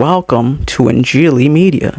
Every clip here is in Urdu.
Welcome to Injili Media.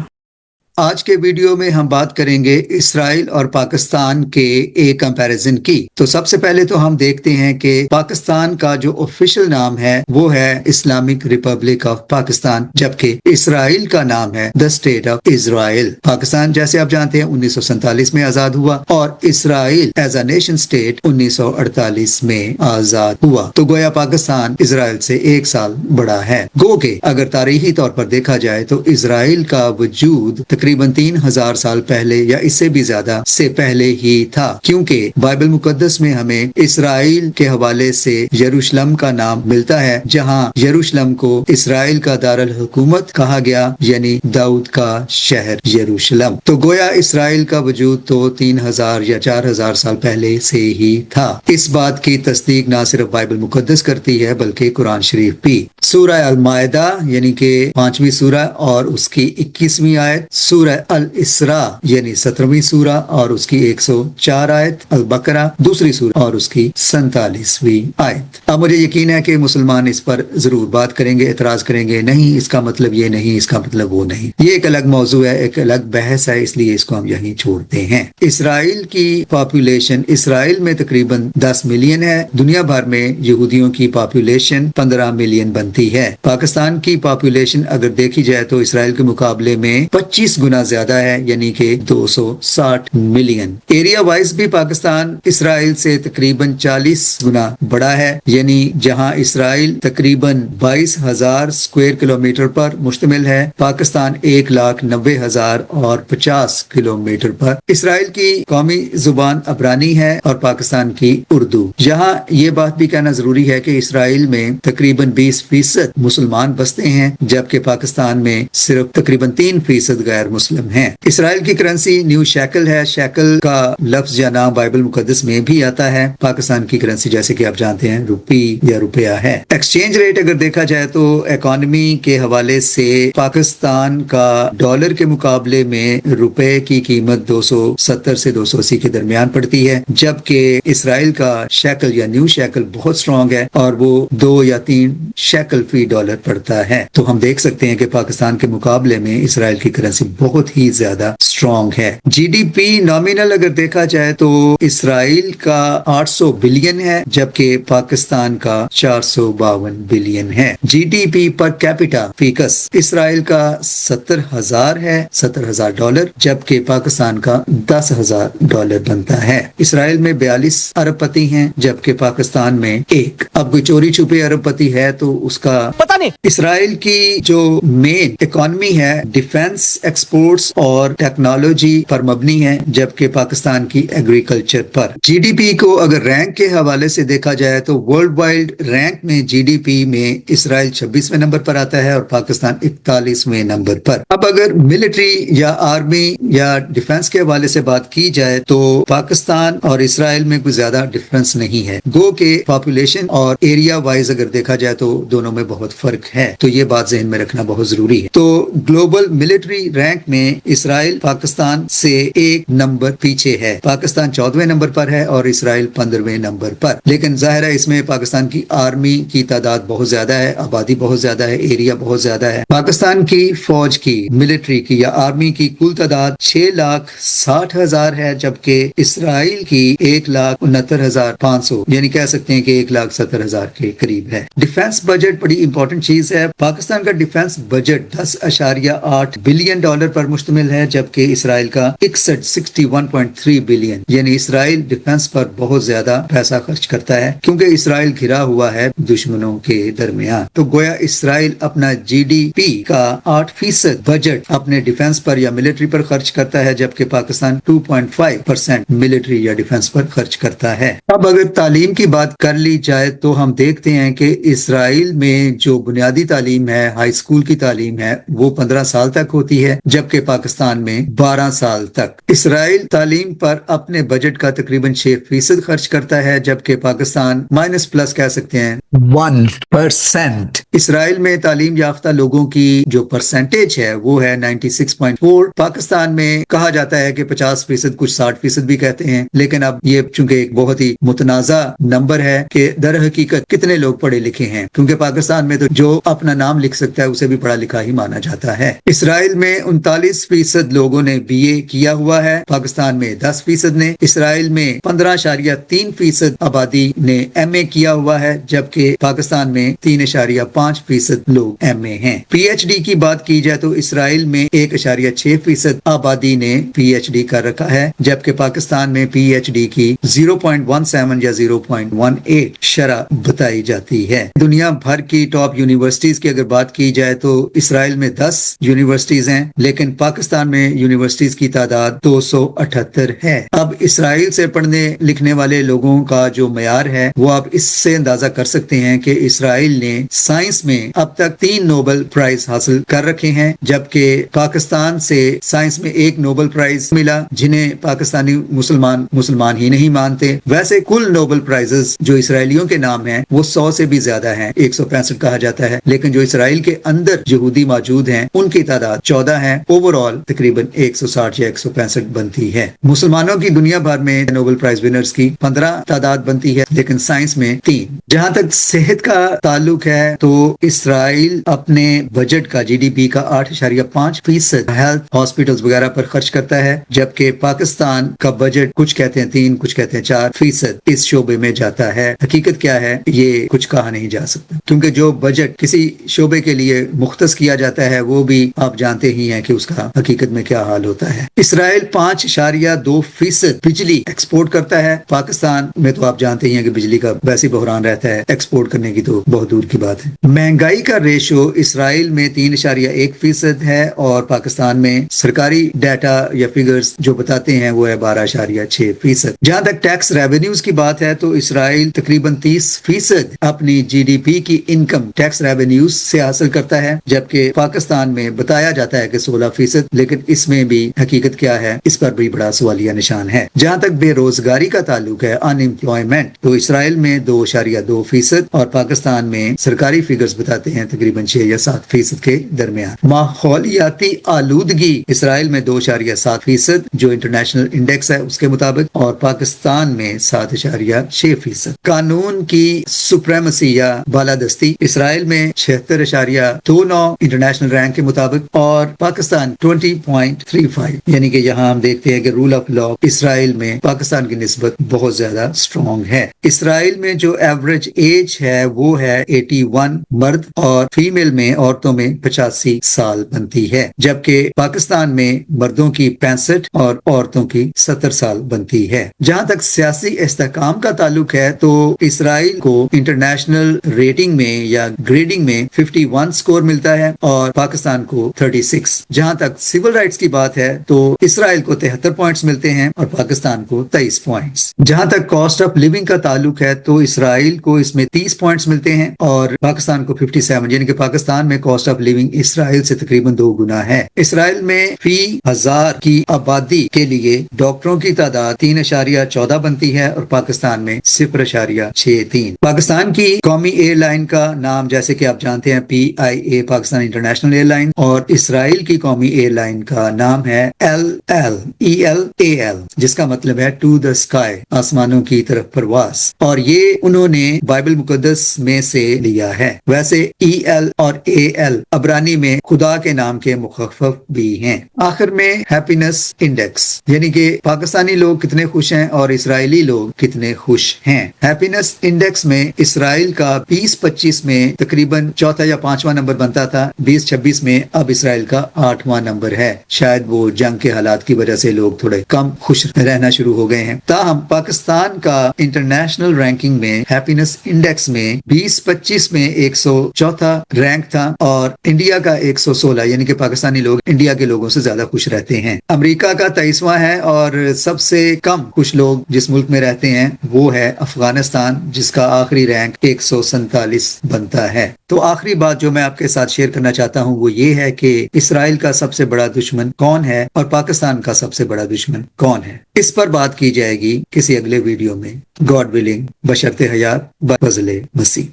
آج کے ویڈیو میں ہم بات کریں گے اسرائیل اور پاکستان کے ایک کمپیریزن کی۔ تو سب سے پہلے تو ہم دیکھتے ہیں کہ پاکستان کا جو آفیشیل نام ہے وہ ہے اسلامک ریپبلک آف پاکستان، جبکہ اسرائیل کا نام ہے the state of Israel. Pakistan جیسے آپ جانتے ہیں 1947 میں آزاد ہوا اور اسرائیل ایز اے نیشن اسٹیٹ 1948 میں آزاد ہوا۔ تو گویا پاکستان اسرائیل سے 1 سال بڑا ہے۔ گو کہ اگر تاریخی طور پر دیکھا جائے تو اسرائیل کا وجود تقریباً 3000 سال پہلے یا اس سے بھی زیادہ سے پہلے ہی تھا، کیونکہ بائبل مقدس میں ہمیں اسرائیل کے حوالے سے یروشلم کا نام ملتا ہے، جہاں یروشلم کو اسرائیل کا دارالحکومت کہا گیا، یعنی داؤد کا شہر یروشلم۔ تو گویا اسرائیل کا وجود تو 3000 یا 4000 سال پہلے سے ہی تھا۔ اس بات کی تصدیق نہ صرف بائبل مقدس کرتی ہے بلکہ قرآن شریف بھی۔ سورہ المائدہ یعنی کہ 5ویں سورہ اور اس کی 21ویں آیت، سورہ الاسراء یعنی 17ویں سورہ اور اس کی 104 آیت، البقرہ دوسری سورہ اور اس کی 47ویں آیت۔ اب مجھے یقین ہے کہ مسلمان اس پر ضرور بات کریں گے، اعتراض کریں گے، نہیں اس کا مطلب یہ نہیں، اس کا مطلب وہ نہیں۔ یہ ایک الگ موضوع ہے، ایک الگ بحث ہے، اس لیے اس کو ہم یہیں چھوڑتے ہیں۔ اسرائیل کی پاپولیشن، اسرائیل میں تقریباً 10 ملین ہے۔ دنیا بھر میں یہودیوں کی پاپولیشن 15 ملین بنتی ہے۔ پاکستان کی پاپولیشن اگر دیکھی جائے تو اسرائیل کے مقابلے میں 25 گنا زیادہ ہے، یعنی کہ 260 ملین۔ ایریا وائز بھی پاکستان اسرائیل سے تقریباً 40 گنا بڑا ہے، یعنی جہاں اسرائیل تقریباً 22,000 اسکوائر کلومیٹر پر مشتمل ہے، پاکستان 1,90,000 اور 50 کلومیٹر پر۔ اسرائیل کی قومی زبان عبرانی ہے اور پاکستان کی اردو۔ یہاں یہ بات بھی کہنا ضروری ہے کہ اسرائیل میں تقریباً 20% مسلمان بستے ہیں، جبکہ پاکستان میں صرف تقریباً 3% غیر مسلم ہیں۔ اسرائیل کی کرنسی نیو شیکل ہے۔ شیکل کا لفظ یا نام بائبل مقدس میں بھی آتا ہے۔ پاکستان کی کرنسی جیسے کہ آپ جانتے ہیں روپی یا روپیہ ہے۔ ایکسچینج ریٹ اگر دیکھا جائے تو اکانومی کے حوالے سے پاکستان کا ڈالر کے مقابلے میں روپے کی قیمت 270 سے 280 کے درمیان پڑتی ہے، جبکہ اسرائیل کا شیکل یا نیو شیکل بہت سٹرونگ ہے اور وہ 2 یا 3 شیکل فی ڈالر پڑتا ہے۔ تو ہم دیکھ سکتے ہیں کہ پاکستان کے مقابلے میں اسرائیل کی کرنسی بہت ہی زیادہ سٹرونگ ہے۔ جی ڈی پی نامینل اگر دیکھا جائے تو اسرائیل کا 800 بلین ہے، جبکہ پاکستان کا 452 بلین ہے۔ G D P per capita فیکس اسرائیل کا 70,000 ہے، $70,000، جبکہ پاکستان کا $10,000 بنتا ہے۔ اسرائیل میں 42 ارب پتی ہیں، جبکہ پاکستان میں 1۔ اب کوئی چوری چھپے ارب پتی ہے تو اس کا پتہ نہیں۔ اسرائیل کی جو مین اکانومی ہے ڈیفنس، ایکسپورٹس اور ٹیکنالوجی پر مبنی ہے، جبکہ پاکستان کی ایگریکلچر پر۔ جی ڈی پی کو اگر رینک کے حوالے سے دیکھا جائے تو ورلڈ وائڈ رینک میں جی ڈی پی میں اسرائیل 26ویں نمبر پر آتا ہے اور پاکستان 41ویں نمبر پر۔ اب اگر ملٹری یا آرمی یا ڈیفنس کے حوالے سے بات کی جائے تو پاکستان اور اسرائیل میں کوئی زیادہ ڈفرنس نہیں ہے، گو کہ پاپولیشن اور ایریا وائز اگر دیکھا جائے تو دونوں میں بہت فرق ہے، تو یہ بات ذہن میں رکھنا بہت ضروری ہے۔ تو گلوبل ملٹری رینک میں اسرائیل پاکستان سے 1 نمبر پیچھے ہے۔ پاکستان 14ویں نمبر پر ہے اور اسرائیل 15ویں نمبر پر، لیکن ظاہر ہے اس میں پاکستان کی آرمی کی تعداد بہت زیادہ ہے، آبادی بہت زیادہ ہے، ایریا بہت زیادہ ہے۔ پاکستان کی فوج کی، ملٹری کی یا آرمی کی کل تعداد 6,60,000 ہے، جبکہ اسرائیل کی 1,69,500، یعنی کہہ سکتے ہیں کہ 1,70,000 کے قریب ہے۔ ڈیفنس بجٹ بڑی امپورٹنٹ چیز ہے۔ پاکستان کا ڈیفنس بجٹ $10.8 بلین پر مشتمل ہے، جبکہ اسرائیل کا 61.3 بلین، یعنی اسرائیل ڈیفنس پر بہت زیادہ پیسہ خرچ کرتا ہے کیونکہ اسرائیل گھرا ہوا ہے دشمنوں کے درمیان۔ تو گویا اسرائیل اپنا جی ڈی پی کا 8% بجٹ اپنے ڈیفنس پر یا ملٹری پر خرچ کرتا ہے، جبکہ پاکستان 2.5% ملٹری یا ڈیفنس پر خرچ کرتا ہے۔ اب اگر تعلیم کی بات کر لی جائے تو ہم دیکھتے ہیں کہ اسرائیل میں جو بنیادی تعلیم ہے، ہائی اسکول کی تعلیم ہے، وہ 15 سال تک ہوتی ہے، جبکہ پاکستان میں 12 سال تک۔ اسرائیل تعلیم پر اپنے بجٹ کا تقریباً 6% خرچ کرتا ہے، جبکہ پاکستان مائنس پلس کہہ سکتے ہیں 1%۔ اسرائیل میں تعلیم یافتہ لوگوں کی جو پرسنٹیج ہے وہ ہے 96.4۔ پاکستان میں کہا جاتا ہے کہ 50%، کچھ 60% بھی کہتے ہیں، لیکن اب یہ چونکہ ایک بہت ہی متنازع نمبر ہے کہ در حقیقت کتنے لوگ پڑھے لکھے ہیں، کیونکہ پاکستان میں تو جو اپنا نام لکھ سکتا ہے اسے بھی پڑھا لکھا ہی مانا جاتا ہے۔ اسرائیل میں 39% لوگوں نے BA کیا ہوا ہے، پاکستان میں 10% نے۔ اسرائیل میں 15.3% آبادی نے MA کیا ہوا ہے، جبکہ پاکستان میں 3.5% لوگ MA ہیں۔ PhD کی بات کی جائے تو اسرائیل میں 1.6% آبادی نے PhD کر رکھا ہے، جبکہ پاکستان میں PhD کی 0.17 یا 0.18 شرح بتائی جاتی ہے۔ دنیا بھر کی ٹاپ یونیورسٹیز کی اگر بات کی جائے تو اسرائیل میں 10 یونیورسٹیز ہیں، لیکن پاکستان میں یونیورسٹیز کی تعداد 278 ہے۔ اب اسرائیل سے پڑھنے لکھنے والے لوگوں کا جو معیار ہے وہ آپ اس سے اندازہ کر سکتے ہیں کہ اسرائیل نے سائنس میں اب تک 3 نوبل پرائز حاصل کر رکھے ہیں، جبکہ پاکستان سے سائنس میں 1 نوبل پرائز ملا، جنہیں پاکستانی مسلمان ہی نہیں مانتے۔ ویسے کل نوبل پرائزز جو اسرائیلیوں کے نام ہیں وہ 100 سے بھی زیادہ ہیں، 165 کہا جاتا ہے، لیکن جو اسرائیل کے اندر یہودی موجود ہیں ان کی تعداد 14 ہے۔ اوور آل تقریباً 160 یا 165 بنتی ہے۔ مسلمانوں کی دنیا بھر میں نوبل پرائز ونرز کی 15 تعداد بنتی ہے، لیکن سائنس میں 3۔ جہاں تک صحت کا تعلق ہے تو اسرائیل اپنے بجٹ کا GDP کا 8.5% ہیلتھ ہاسپٹلز وغیرہ پر خرچ کرتا ہے، جبکہ پاکستان کا بجٹ کچھ کہتے ہیں 3، کچھ کہتے ہیں 4% اس شعبے میں جاتا ہے۔ حقیقت کیا ہے یہ کچھ کہا نہیں جا سکتا، کیونکہ جو بجٹ کسی شعبے کے لیے مختص کیا جاتا ہے وہ بھی آپ جانتے ہی ہیں کہ اس کا حقیقت میں کیا حال ہوتا ہے۔ اسرائیل 5.2% بجلی ایکسپورٹ کرتا ہے، پاکستان میں تو آپ جانتے ہی ہیں کہ بجلی کا ویسے بحران رہتا ہے، ایکسپورٹ کرنے کی تو بہت دور کی بات ہے۔ مہنگائی کا ریشو اسرائیل میں 3.1% ہے اور پاکستان میں سرکاری ڈیٹا یا فگرز جو بتاتے ہیں وہ ہے 12.6%۔ جہاں تک ٹیکس ریونیوز کی بات ہے تو اسرائیل تقریباً 30% اپنی GDP کی انکم ٹیکس ریونیوز سے حاصل کرتا ہے، جبکہ پاکستان میں بتایا جاتا ہے کہ 16%، لیکن اس میں بھی حقیقت کیا ہے اس پر بھی بڑا سوالیہ نشان ہے۔ جہاں تک بے روزگاری کا تعلق ہے، ان امپلائمنٹ، تو اسرائیل میں 2.2% اور پاکستان میں سرکاری فگرز بتاتے ہیں تقریباً 6 یا 7% کے درمیان۔ ماحولیاتی آلودگی اسرائیل میں 2.7% جو انٹرنیشنل انڈیکس ہے اس کے مطابق، اور پاکستان میں 7.6%۔ قانون کی سپریمیسی یا بالادستی اسرائیل میں 76.29 انٹرنیشنل رینک کے مطابق، اور پاکستان 20.35، یعنی کہ یہاں ہم دیکھتے ہیں کہ رول آف لا اسرائیل میں پاکستان کی نسبت بہت زیادہ اسٹرانگ ہے۔ اسرائیل میں جو ایوریج ایج ہے وہ ہے 81 مرد، اور فیمیل میں عورتوں میں 85 سال بنتی ہے، جبکہ پاکستان میں مردوں کی 65 اور عورتوں کی 70 سال بنتی ہے۔ جہاں تک سیاسی استحکام کا تعلق ہے تو اسرائیل کو انٹرنیشنل ریٹنگ میں یا گریڈنگ میں 51 سکور ملتا ہے اور پاکستان کو 36۔ جہاں تک سول رائٹس کی بات ہے تو اسرائیل کو 73 پوائنٹس ملتے ہیں اور پاکستان کو 23 پوائنٹس۔ جہاں تک کاسٹ آف لیونگ کا تعلق ہے تو اسرائیل کو اس میں 30 پوائنٹس ملتے ہیں اور پاکستان کو 57، یعنی کہ پاکستان میں کاسٹ آف لیونگ اسرائیل سے تقریباً 2 گنا ہے۔ اسرائیل میں فی 1000 کی آبادی کے لیے ڈاکٹروں کی تعداد 3.14 بنتی ہے اور پاکستان میں 0.63۔ پاکستان کی قومی ایئر لائن کا نام جیسے کہ آپ جانتے ہیں PIA Pakistan international air line, اور اسرائیل کی قومی ایئر لائن کا نام ہے ELAL، جس کا مطلب ہے ٹو دا اسکائی، آسمانوں کی طرف پرواز، اور یہ انہوں نے بائبل مقدس میں سے لیا ہے۔ ویسے EL اور AL عبرانی میں خدا کے نام کے مخفف بھی ہیں۔ آخر میں ہیپینس انڈیکس، یعنی کہ پاکستانی لوگ کتنے خوش ہیں اور اسرائیلی لوگ کتنے خوش ہیں۔ ہیپینس انڈیکس میں اسرائیل کا 2025 میں تقریباً 4 یا 5واں نمبر بنتا تھا، 2026 میں اب اسرائیل کا 8واں نمبر ہے۔ شاید وہ جنگ کے حالات کی وجہ سے لوگ تھوڑے کم خوش رہنا شروع ہو گئے ہیں۔ تاہم پاکستان کا انٹرنیشنل رینکنگ میں ہیپینس انڈیکس میں 2025 میں 104 رینک تھا اور انڈیا کا 116، یعنی کہ پاکستانی لوگ انڈیا کے لوگوں سے زیادہ خوش رہتے ہیں۔ امریکہ کا 23واں ہے اور سب سے کم خوش لوگ جس ملک میں رہتے ہیں وہ ہے افغانستان، جس کا آخری رینک 147 بنتا ہے۔ تو آخری بات جو میں آپ کے ساتھ شیئر کرنا چاہتا ہوں وہ یہ ہے کہ اسرائیل کا سب سے بڑا دشمن کون ہے اور پاکستان کا سب سے بڑا دشمن کون ہے، اس پر بات کی جائے گی کسی اگلے ویڈیو میں، گاڈ ولنگ، بشرط حیات، بفضل مسیح۔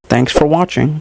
Thanks for watching.